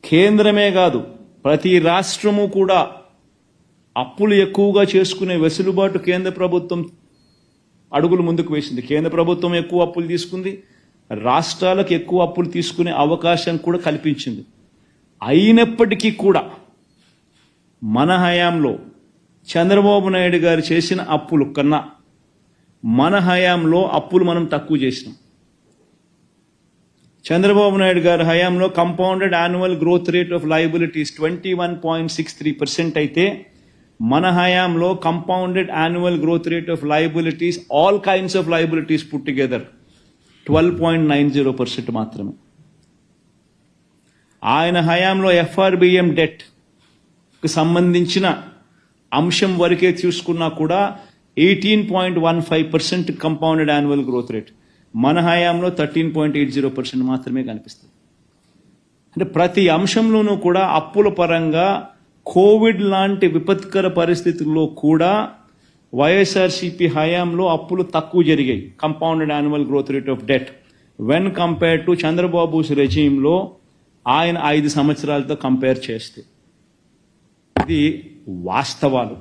కేంద్రమే కాదు ప్రతి రాష్ట్రము కూడా అప్పులు ఎక్కువగా చేసుకునే వెసులుబాటు కేంద్ర ప్రభుత్వం అడుగులు ముందుకు వేసింది. కేంద్ర ప్రభుత్వం ఎక్కువ అప్పులు తీసుకుంది, రాష్ట్రాలకు ఎక్కువ అప్పులు తీసుకునే అవకాశం కూడా కల్పించింది. అయినప్పటికీ కూడా మన హయాంలో చంద్రబాబు నాయుడు గారు చేసిన అప్పులు కన్నా మన హయాంలో అప్పులు మనం తక్కువ చేసినాం. చంద్రబాబు నాయుడు గారి హయాంలో compounded annual growth rate of liabilities 21.63% అయితే మన హయాంలో compounded annual growth rate of liabilities all kinds of liabilities put together 12.90% మాత్రమే. ఆయన హయాంలో ఎఫ్ఆర్బిఎం డెట్ కు సంబంధించిన అంశం వరకే చూసుకున్నా కూడా 18.15% కంపౌండెడ్ యాన్యువల్ గ్రోత్ రేట్, మన హయాంలో 13.80% మాత్రమే కనిపిస్తుంది. అంటే ప్రతి అంశంలోనూ కూడా అప్పుల పరంగా కోవిడ్ లాంటి విపత్కర పరిస్థితుల్లో కూడా వైఎస్ఆర్సీపీ హయాంలో అప్పులు తక్కువ జరిగాయి. Compounded annual growth rate of debt when compare to Chandrababu's రెజీమ్లో ఆయన 5 సంవత్సరాలతో కంపేర్ చేస్తే ఇది వాస్తవాలు.